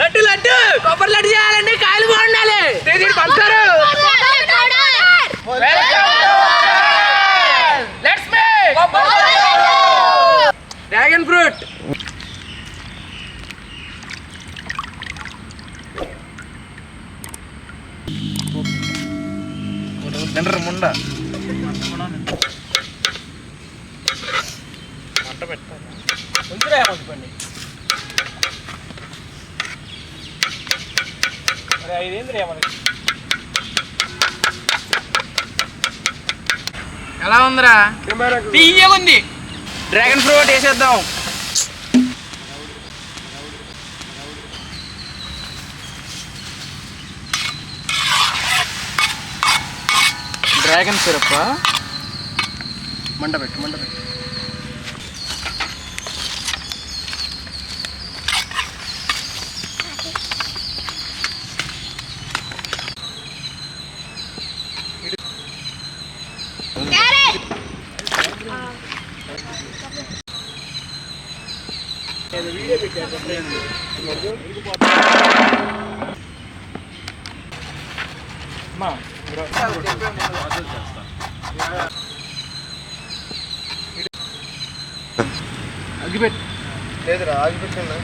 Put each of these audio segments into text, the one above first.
లడ్డు లడ్డు కొబ్బరి లడ్డు చేయాలండి, కాయలు బాగుండాలి. పంచారు డ్రాగన్ ఫ్రూట్. ముండ మంట పెట్టండి, కొంచెం ఎలా ఉందిరా? తీయగా ఉంది. డ్రాగన్ ఫ్రూట్ వేసేద్దాం. డ్రాగన్ సిరప్ మంట పెట్టు. అగ్గిపెట్టి లేదురా, ఆగిపెట్టిందా?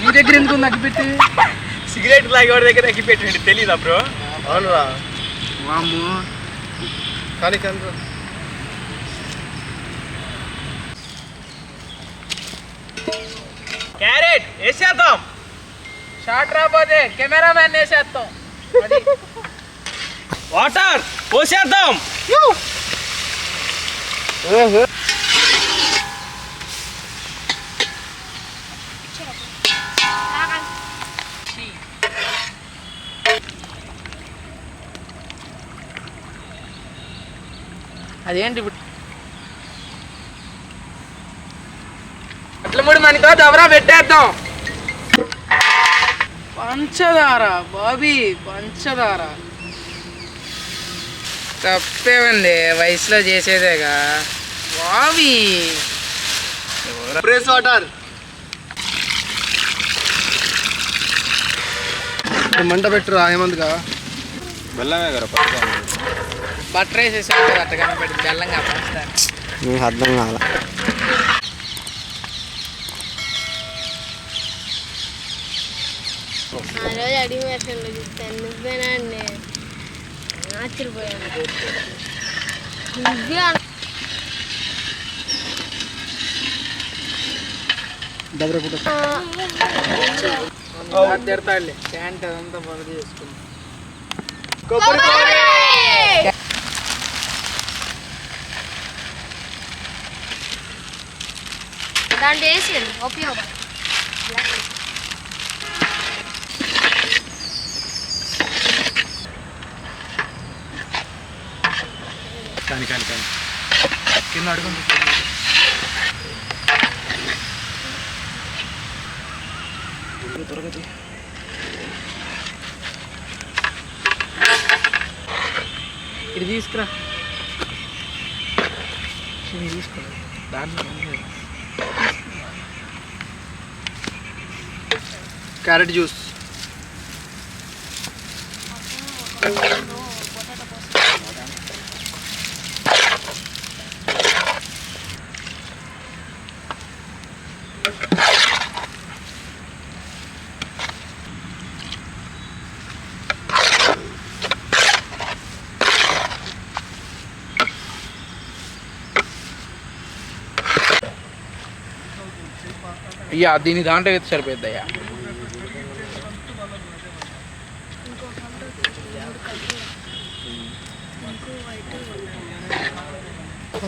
నీ దగ్గర ఎందుకు ఉంది అగ్గిపెట్టి? సిగరెట్ లాగేవాడి దగ్గర అగ్గిపెట్టి తెలీదా బ్రో? అవునురా. వాము కానీ క్యారెట్ వేసేద్దాం. షార్ట్ రాబోతే కెమెరామ్యాన్ వేసేస్తాం. వాటర్ పోసేద్దాం. అదేంటి అట్ల ముడి మనతో దవరా పెట్టేద్దాం. పంచదార బాబీ, పంచదార తప్పేమండి, వయసులో చేసేదేగా బాబీ. ప్రెస్ వాటర్ మంట పెట్టురా. ఏమందుగా బెల్లమే కదా, బటర్ వేసేసాను కదా, అట్ట కనిపెట్టి బెల్లంగా పంచుతాను. నీకు అర్థం కాల. ఆ రోజు అడిమేషన్లో చూస్తాను, నువ్వేనా అండి? ఆశ్చర్యపోయాను. తిడతాడులే, ప్యాంట్ అదంతా పొగ చేసుకుంది. దాంట్లో వేసేది ఉపయోగం. కానీ కింద అడుగుంది. త్వరగతి ఇది తీసుకురా, తీసుకో. దాంట్లో క్యారెట్ జ్యూస్. అయ్యా దీని దాంట్లో అయితే సరిపోద్ది అయ్యా.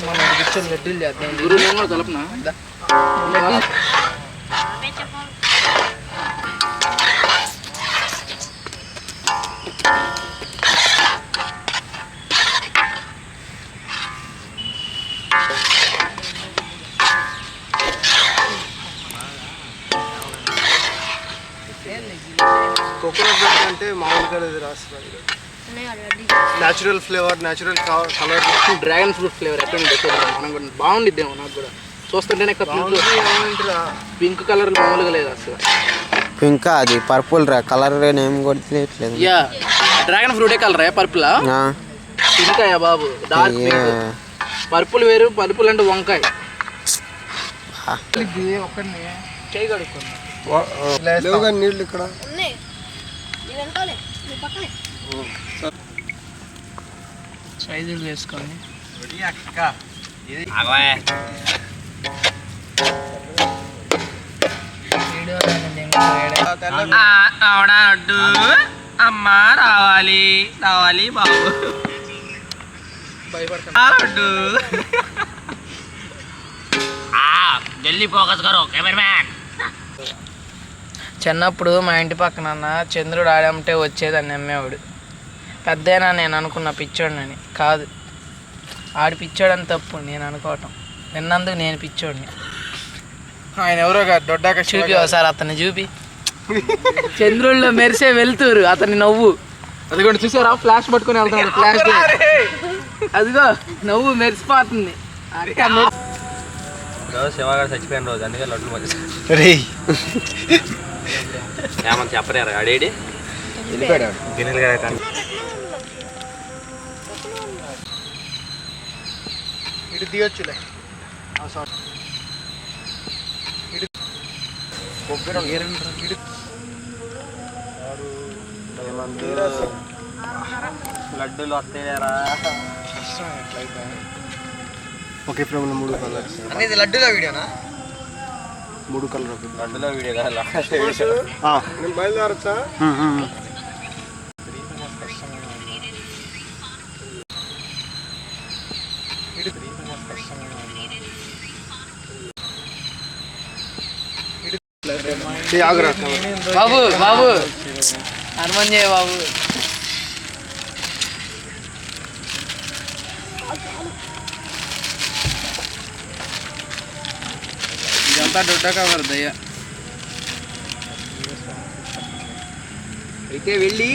మనం ఇచ్చిన లడ్డూలు చేద్దాం. గురువు నేను కూడా కలపనా? కోకోనట్ వాటర్ అంటే మామూలుగా లేదు, రాస్తుంది. Natural flavour, natural colour, dragon fruit flavour ఎక్కడ మనం కూడా బాగుండిద్దేమో. నాకు కూడా చూస్తుంటేనే పింక్ కలర్ మామూలుగా లేదు అసలు. ఇంకా అది పర్పుల్ రా, కలర్ నేమ్ కొట్టలేదు. యా డ్రాగన్ ఫ్రూటే కలరా పర్పుల్? పింకాయ బాబు, డార్క్ పర్పుల్ వేరు. పర్పుల్ అంటే వంకాయ. చేయి కడుక్కున్నా నీళ్ళు ఇక్కడ సైజులు వేసుకొని అవునాడు అమ్మ రావాలి రావాలి బాబు భయపడతాడు. జల్దీ ఫోకస్ కరో కెమెరామ్యాన్. చిన్నప్పుడు మా ఇంటి పక్కన చంద్రుడు ఆడమంటే వచ్చేదని అమ్మేవాడు. పెద్దయినా నేను అనుకున్న పిచ్చోడిని కాదు, ఆడి పిచ్చోడని తప్పు నేను అనుకోవటం. విన్నందుకు నేను పిచ్చోడిని. ఆయన ఎవరో దొడ్డాక చూపి ఒకసారి అతన్ని చూపి. చంద్రుల్లో మెరిసే వెళ్తురు అతని నవ్వు. అదిగో చూసారా, ఫ్లాష్ పట్టుకుని వెళ్తున్నాడు. ఫ్లాష్ అదిగో నవ్వు మెరిసిపోతుంది. శివగారు చచ్చిపోయిన రోజు అందుకే లడ్డు మధ్య ఏమని చెప్పలేరు. అడేడి గిన్నెలు కదా ఇటు తీయొచ్చులే. లడ్డూలు వస్తాయారా? ఒకే ఫ్రేమ్లో 3 కలర్స్. అనేది లడ్డూల వీడియోనా? 3 కలర్ లడ్డూలో వీడియో కదా. నేను బయలుదేరచ్చా? బాబు బాబు హనుమాన్ జయ బాబు. ఇదంతా దొడ్డ కవర్ దయ్య. అయితే వెళ్ళి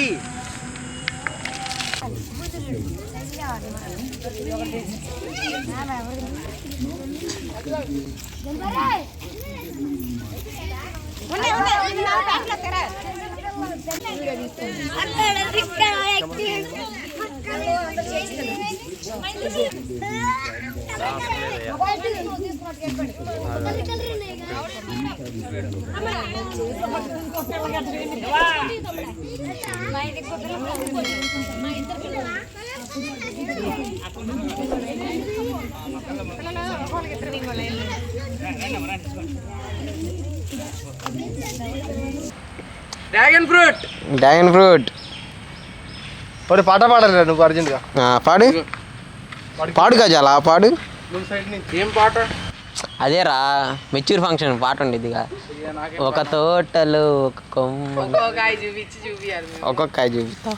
డ్రాగన్ ఫ్రూట్. డ్రాగన్ ఫ్రూట్ పాట పాడాలి నువ్వు అర్జెంట్గా. పాడు పాడు గజాలా పాడు. ఏం పాట? అదేరా మెచ్యూర్ ఫంక్షన్ పాట ఉండేదిగా. ఒక తోటలో ఒక కొమ్మ, ఒక్కొక్క కాయ చూపిస్తా.